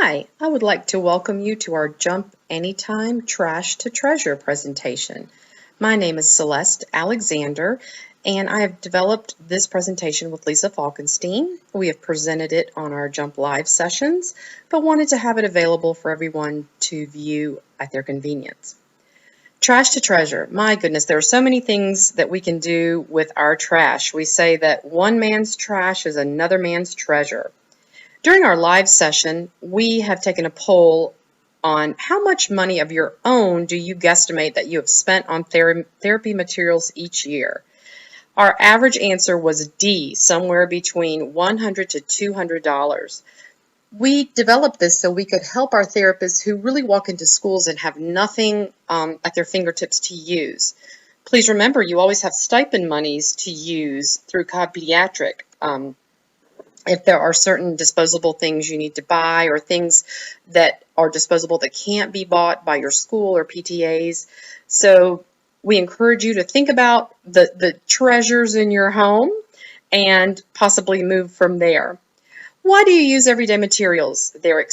Hi, I would like to welcome you to our Jump Anytime Trash to Treasure presentation. My name is Celeste Alexander, and I have developed this presentation with Lisa Falkenstein. We have presented it on our Jump Live sessions, but wanted to have it available for everyone to view at their convenience. Trash to treasure. My goodness, there are so many things that we can do with our trash. We say that one man's trash is another man's treasure. During our live session, we have taken a poll on how much money of your own do you guesstimate that you have spent on therapy materials each year. Our average answer was D, somewhere between $100 to $200. We developed this so we could help our therapists who really walk into schools and have nothing at their fingertips to use. Please remember, you always have stipend monies to use through Cobb Pediatric. If there are certain disposable things you need to buy or things that are disposable that can't be bought by your school or PTAs. So we encourage you to think about the treasures in your home and possibly move from there. Why do you use everyday materials? They're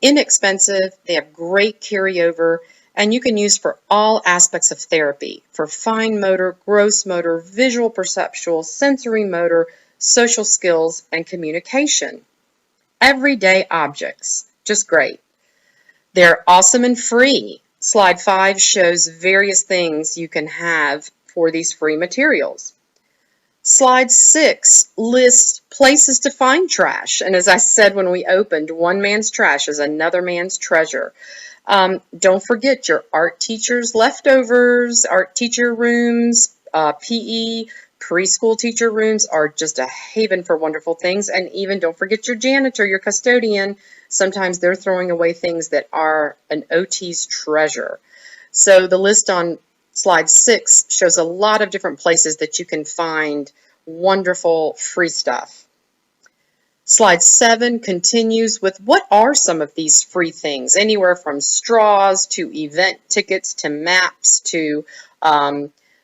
inexpensive, they have great carryover, and you can use for all aspects of therapy, for fine motor, gross motor, visual perceptual, sensory motor, social skills, and communication. Everyday objects, just great. They're awesome and free. Slide 5 shows various things you can have for these free materials. Slide 6 lists places to find trash. And as I said when we opened, one man's trash is another man's treasure. Don't forget your art teacher's leftovers, art teacher rooms, PE, preschool teacher rooms are just a haven for wonderful things. And even don't forget your janitor, your custodian. Sometimes they're throwing away things that are an OT's treasure. So the list on slide 6 shows a lot of different places that you can find wonderful free stuff. Slide 7 continues with what are some of these free things, anywhere from straws to event tickets to maps to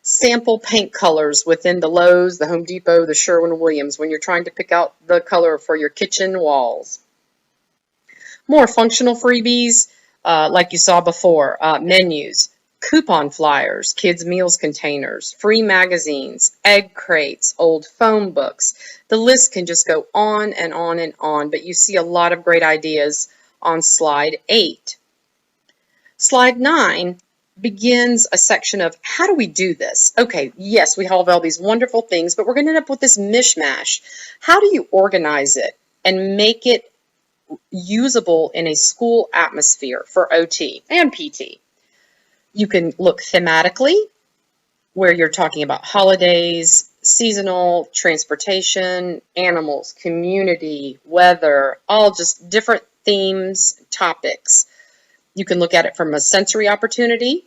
sample paint colors within the Lowe's, the Home Depot, the Sherwin-Williams when you're trying to pick out the color for your kitchen walls. More functional freebies like you saw before, menus, coupon flyers, kids' meals containers, free magazines, egg crates, old phone books. The list can just go on and on and on, but you see a lot of great ideas on slide 8. Slide 9 begins a section of how do we do this? Okay, yes, we have all these wonderful things, but we're going to end up with this mishmash. How do you organize it and make it usable in a school atmosphere for OT and PT? You can look thematically, where you're talking about holidays, seasonal, transportation, animals, community, weather, all just different themes, topics. You can look at it from a sensory opportunity,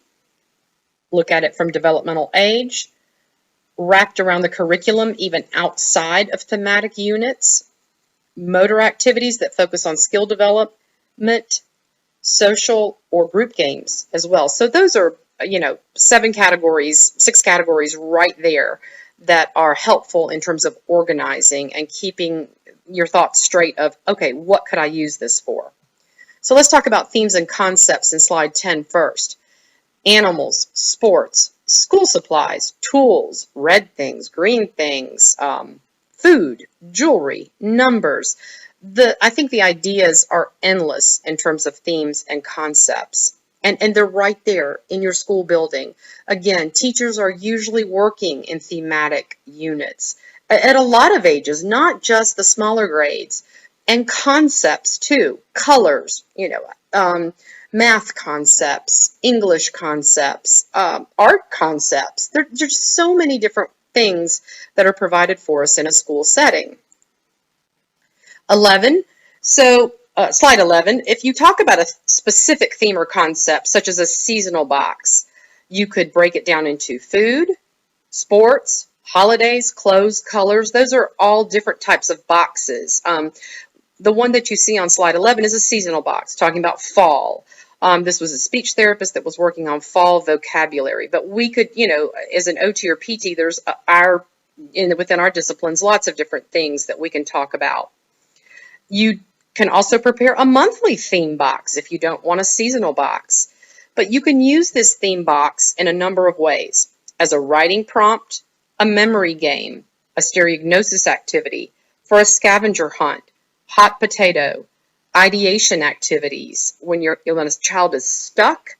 look at it from developmental age, wrapped around the curriculum, even outside of thematic units, motor activities that focus on skill development, social or group games as well. So those are, 6 categories right there that are helpful in terms of organizing and keeping your thoughts straight of, okay, what could I use this for? So let's talk about themes and concepts in slide 10 first. Animals, sports, school supplies, tools, red things, green things, food, jewelry, numbers. I think the ideas are endless in terms of themes and concepts. And they're right there in your school building. Again, teachers are usually working in thematic units at a lot of ages, not just the smaller grades. And concepts too, colors, math concepts, English concepts, art concepts. There's just so many different things that are provided for us in a school setting. 11, slide 11, if you talk about a specific theme or concept, such as a seasonal box, you could break it down into food, sports, holidays, clothes, colors. Those are all different types of boxes. The one that you see on slide 11 is a seasonal box, talking about fall. This was a speech therapist that was working on fall vocabulary. But we could, as an OT or PT, there's within our disciplines, lots of different things that we can talk about. You Can also prepare a monthly theme box if you don't want a seasonal box. But you can use this theme box in a number of ways: as a writing prompt, a memory game, a stereognosis activity, for a scavenger hunt, hot potato, ideation activities. When a child is stuck,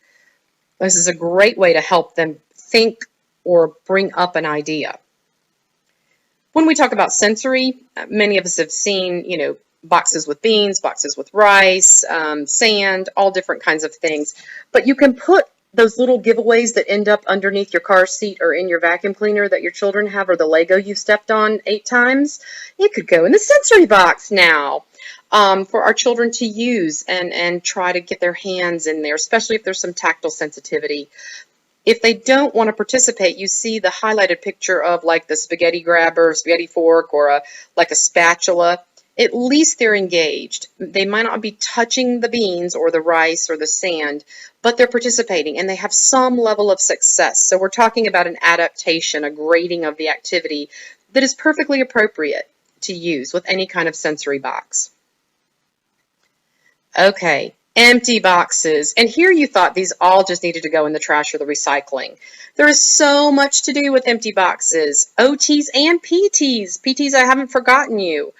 this is a great way to help them think or bring up an idea. When we talk about sensory, many of us have seen, boxes with beans, boxes with rice, sand, all different kinds of things. But you can put those little giveaways that end up underneath your car seat or in your vacuum cleaner that your children have, or the Lego you stepped on 8 times. It could go in the sensory box now for our children to use and try to get their hands in there, especially if there's some tactile sensitivity. If they don't want to participate, you see the highlighted picture of like the spaghetti grabber, spaghetti fork, or like a spatula. At least they're engaged. They might not be touching the beans or the rice or the sand, but they're participating and they have some level of success. So we're talking about an adaptation, a grading of the activity that is perfectly appropriate to use with any kind of sensory box. Okay, empty boxes. And here you thought these all just needed to go in the trash or the recycling. There is so much to do with empty boxes. OTs and PTs. PTs, I haven't forgotten you.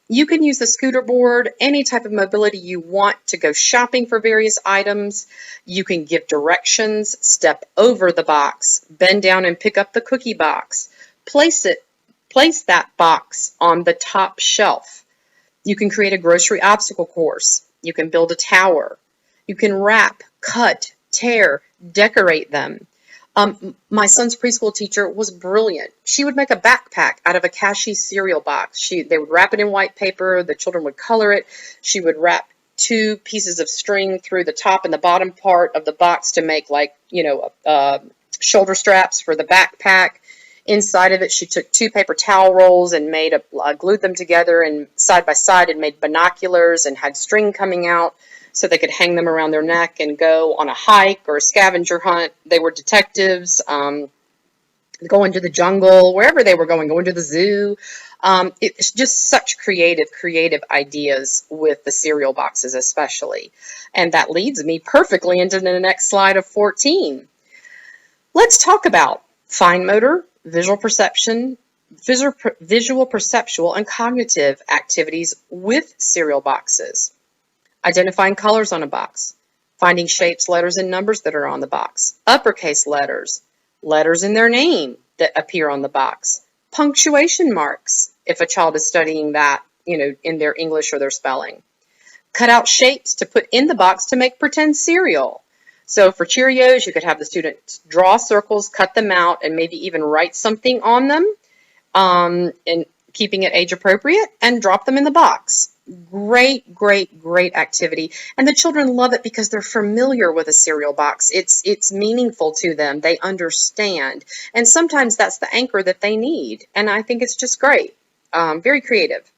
You can use the scooter board, any type of mobility you want to go shopping for various items. You can give directions, step over the box, bend down and pick up the cookie box. Place that box on the top shelf. You can create a grocery obstacle course. You can build a tower. You can wrap, cut, tear, decorate them. My son's preschool teacher was brilliant. She would make a backpack out of a Kashi cereal box. They would wrap it in white paper. The children would color it. She would wrap 2 pieces of string through the top and the bottom part of the box to make shoulder straps for the backpack. Inside of it, she took 2 paper towel rolls and glued them together and side by side and made binoculars and had string coming out so they could hang them around their neck and go on a hike or a scavenger hunt. They were detectives, go into the jungle, wherever they were going to the zoo. It's just such creative ideas with the cereal boxes especially. And that leads me perfectly into the next slide of 14. Let's talk about fine motor, visual perceptual, and cognitive activities with cereal boxes. Identifying colors on a box, finding shapes, letters, and numbers that are on the box, uppercase letters, letters in their name that appear on the box, punctuation marks, if a child is studying that, in their English or their spelling. Cut out shapes to put in the box to make pretend cereal. So for Cheerios, you could have the students draw circles, cut them out, and maybe even write something on them, and keeping it age appropriate, and drop them in the box. Great activity. And the children love it because they're familiar with a cereal box. It's meaningful to them. They understand. And sometimes that's the anchor that they need. And I think it's just great. Very creative.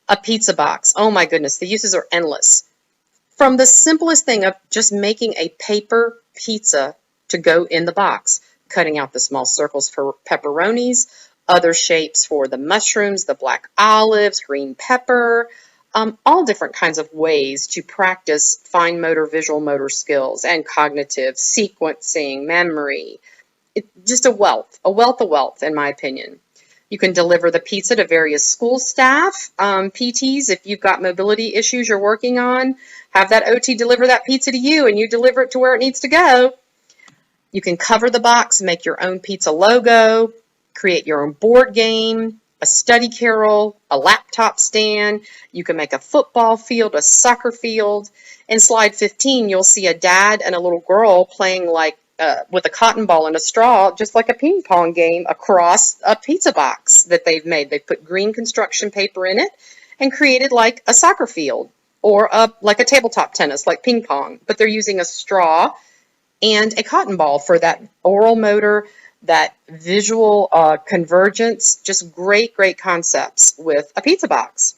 A pizza box. Oh my goodness, the uses are endless. From the simplest thing of just making a paper pizza to go in the box, cutting out the small circles for pepperonis, other shapes for the mushrooms, the black olives, green pepper, all different kinds of ways to practice fine motor, visual motor skills and cognitive, sequencing, memory. It's just a wealth in my opinion. You can deliver the pizza to various school staff, PTs, if you've got mobility issues you're working on, have that OT deliver that pizza to you and you deliver it to where it needs to go. You can cover the box, make your own pizza logo, create your own board game, a study carrel, a laptop stand. You can make a football field, a soccer field. In slide 15, you'll see a dad and a little girl playing with a cotton ball and a straw, just like a ping pong game, across a pizza box that they've made. They put green construction paper in it and created like a soccer field or like a tabletop tennis, like ping pong. But they're using a straw and a cotton ball for that oral motor, that visual convergence. Just great concepts with a pizza box.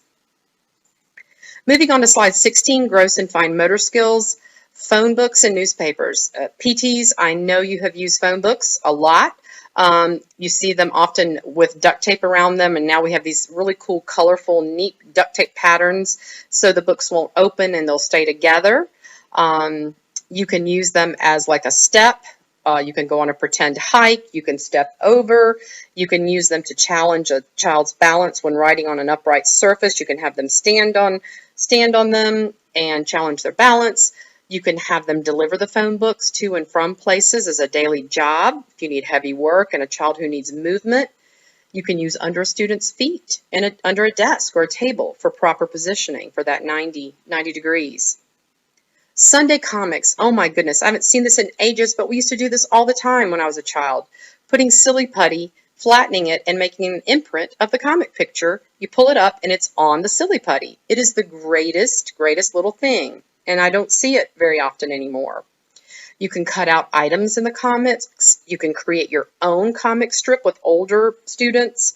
Moving on to slide 16, gross and fine motor skills. Phone books and newspapers. PTs, I know you have used phone books a lot. You see them often with duct tape around them, and now we have these really cool, colorful, neat duct tape patterns so the books won't open and they'll stay together. You can use them as like a step. You can go on a pretend hike. You can step over. You can use them to challenge a child's balance when riding on an upright surface. You can have them stand on them and challenge their balance. You can have them deliver the phone books to and from places as a daily job if you need heavy work and a child who needs movement. You can use under a student's feet and under a desk or a table for proper positioning for that 90 degrees. Sunday comics. Oh my goodness, I haven't seen this in ages, but we used to do this all the time when I was a child. Putting silly putty, flattening it, and making an imprint of the comic picture. You pull it up and it's on the silly putty. It is the greatest little thing, and I don't see it very often anymore. You can cut out items in the comics. You can create your own comic strip with older students.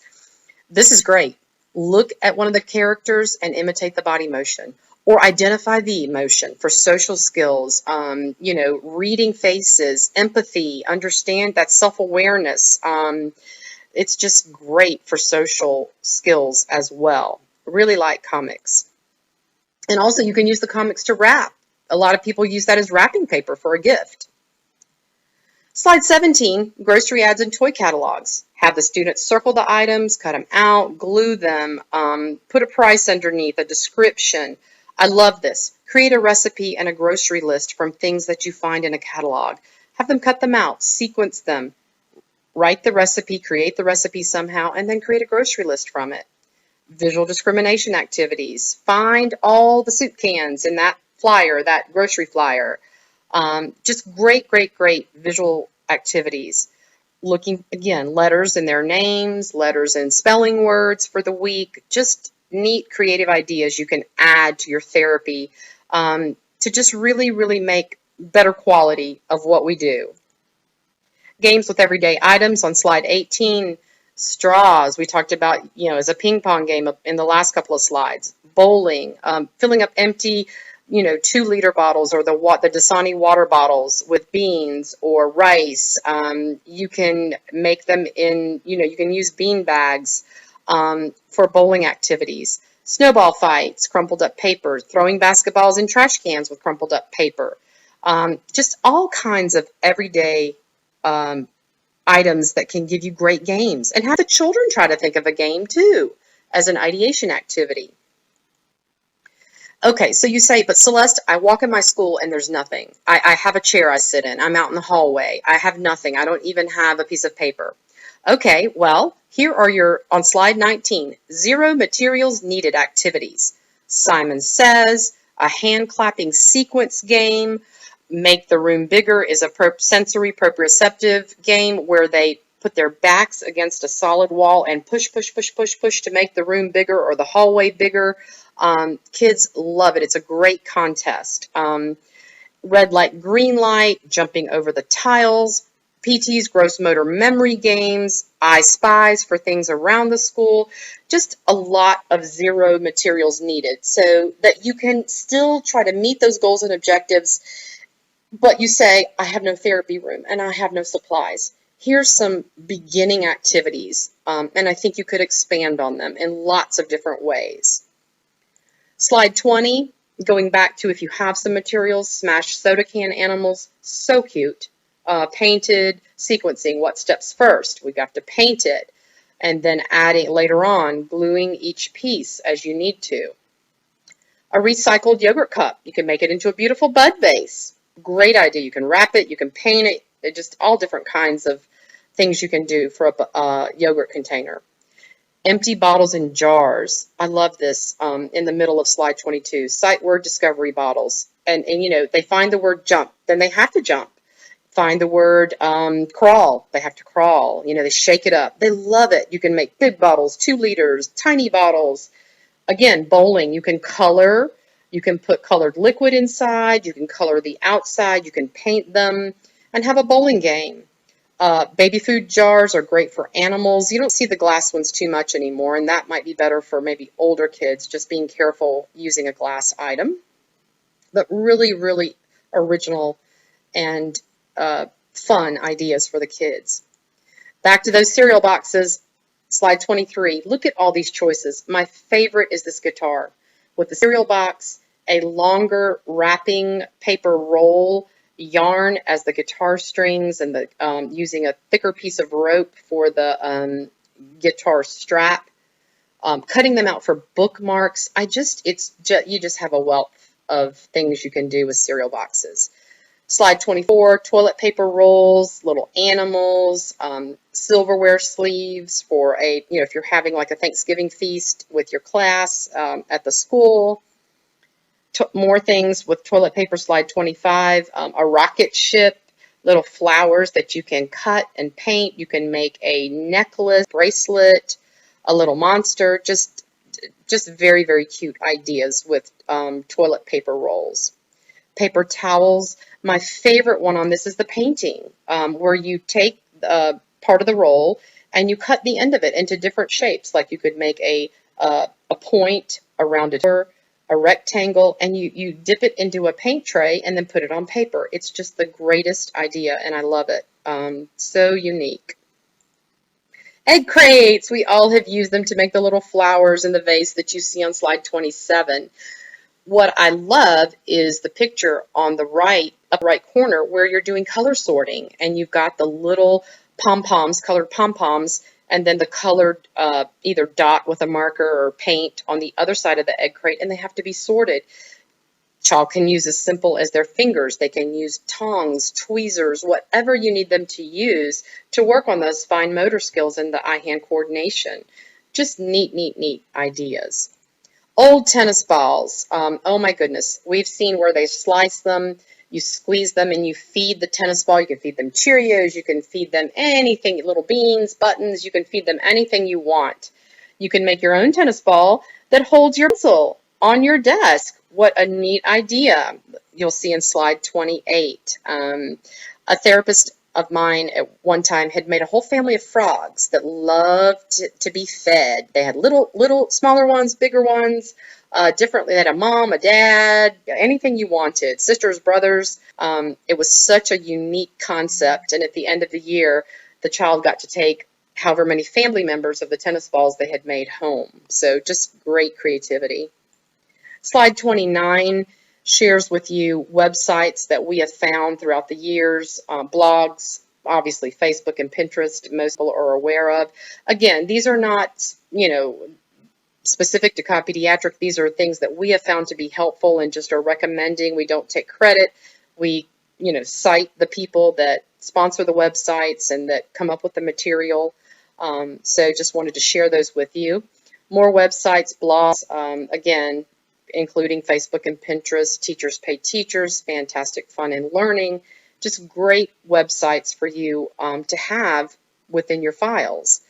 This is great. Look at one of the characters and imitate the body motion, or identify the emotion for social skills, reading faces, empathy, understand that self-awareness. It's just great for social skills as well. Really like comics. And also you can use the comics to wrap. A lot of people use that as wrapping paper for a gift. Slide 17, grocery ads and toy catalogs. Have the students circle the items, cut them out, glue them, put a price underneath, a description. I love this. Create a recipe and a grocery list from things that you find in a catalog. Have them cut them out, sequence them, write the recipe, create the recipe somehow, and then create a grocery list from it. Visual discrimination activities. Find all the soup cans in that flyer, that grocery flyer. Just great visual activities. Looking, again, letters in their names, letters in spelling words for the week. Just neat creative ideas you can add to your therapy to just really make better quality of what we do. Games with everyday items on slide 18. Straws, we talked about, as a ping pong game in the last couple of slides. Bowling, filling up empty 2-liter bottles or the Dasani water bottles with beans or rice. You can make them in, you can use bean bags for bowling activities. Snowball fights, crumpled up paper, throwing basketballs in trash cans with crumpled up paper. Just all kinds of everyday items that can give you great games. And have the children try to think of a game too as an ideation activity. Okay, so you say, but Celeste, I walk in my school and there's nothing. I have a chair I sit in. I'm out in the hallway. I have nothing. I don't even have a piece of paper. Okay, well, here are on slide 19, 0 materials needed activities. Simon Says, a hand clapping sequence game. Make the Room Bigger is a sensory proprioceptive game where they put their backs against a solid wall and push to make the room bigger or the hallway bigger. Kids love it. It's a great contest. Red light, green light, jumping over the tiles. PT's gross motor memory games, I Spies for things around the school. Just a lot of 0 materials needed so that you can still try to meet those goals and objectives. But you say, I have no therapy room and I have no supplies. Here's some beginning activities, and I think you could expand on them in lots of different ways. Slide 20, going back to if you have some materials, smashed soda can animals, so cute. Painted sequencing, what steps first? We have to paint it, and then adding later on, gluing each piece as you need to. A recycled yogurt cup, you can make it into a beautiful bud vase. Great idea. You can wrap it, you can paint it, just all different kinds of things you can do for a yogurt container. Empty bottles and jars. I love this in the middle of slide 22. Sight word discovery bottles. And they find the word jump, then they have to jump. Find the word crawl, they have to crawl. They shake it up. They love it. You can make big bottles, 2 liters, tiny bottles. Again, bowling, you can color. You can put colored liquid inside. You can color the outside. You can paint them and have a bowling game. Baby food jars are great for animals. You don't see the glass ones too much anymore, and that might be better for maybe older kids, just being careful using a glass item. But really original and fun ideas for the kids. Back to those cereal boxes, slide 23. Look at all these choices. My favorite is this guitar with the cereal box, a longer wrapping paper roll, yarn as the guitar strings, and the using a thicker piece of rope for the guitar strap. Cutting them out for bookmarks. You just have a wealth of things you can do with cereal boxes. Slide 24, toilet paper rolls, little animals, silverware sleeves for if you're having like a Thanksgiving feast with your class at the school. More things with toilet paper, slide 25, a rocket ship, little flowers that you can cut and paint. You can make a necklace, bracelet, a little monster, just very, very cute ideas with toilet paper rolls. Paper towels. My favorite one on this is the painting, where you take part of the roll and you cut the end of it into different shapes. Like you could make a point, a rounded door, a rectangle, and you dip it into a paint tray and then put it on paper. It's just the greatest idea, and I love it. So unique. Egg crates. We all have used them to make the little flowers in the vase that you see on slide 27. What I love is the picture on the upper right corner where you're doing color sorting, and you've got the little pom-poms, colored pom-poms, and then the colored either dot with a marker or paint on the other side of the egg crate, and they have to be sorted. Child can use as simple as their fingers. They can use tongs, tweezers, whatever you need them to use to work on those fine motor skills and the eye-hand coordination. Just neat, neat, neat ideas. Old tennis balls. Oh my goodness. We've seen where they slice them, you squeeze them, and you feed the tennis ball. You can feed them Cheerios. You can feed them anything, little beans, buttons. You can feed them anything you want. You can make your own tennis ball that holds your pencil on your desk. What a neat idea. You'll see in slide 28. A therapist of mine at one time had made a whole family of frogs that loved to be fed. They had little smaller ones, bigger ones, differently. They had a mom, a dad, anything you wanted, sisters, brothers. It was such a unique concept. And at the end of the year, the child got to take however many family members of the tennis balls they had made home. So just great creativity. Slide 29 shares with you websites that we have found throughout the years, blogs, obviously Facebook and Pinterest, most people are aware of. Again, these are not, specific to Cobb Pediatric. These are things that we have found to be helpful and just are recommending. We don't take credit. We, cite the people that sponsor the websites and that come up with the material. So just wanted to share those with you. More websites, blogs, again, including Facebook and Pinterest, Teachers Pay Teachers, Fantastic Fun and Learning, just great websites for you to have within your files.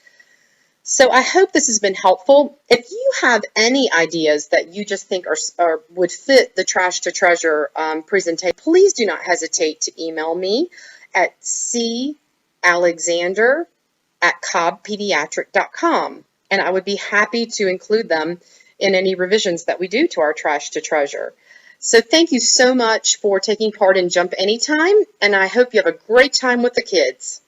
So I hope this has been helpful. If you have any ideas that you just think would fit the Trash to Treasure presentation, please do not hesitate to email me at calexander@cobbpediatric.com, and I would be happy to include them in any revisions that we do to our Trash to Treasure. So thank you so much for taking part in Jump Anytime, and I hope you have a great time with the kids.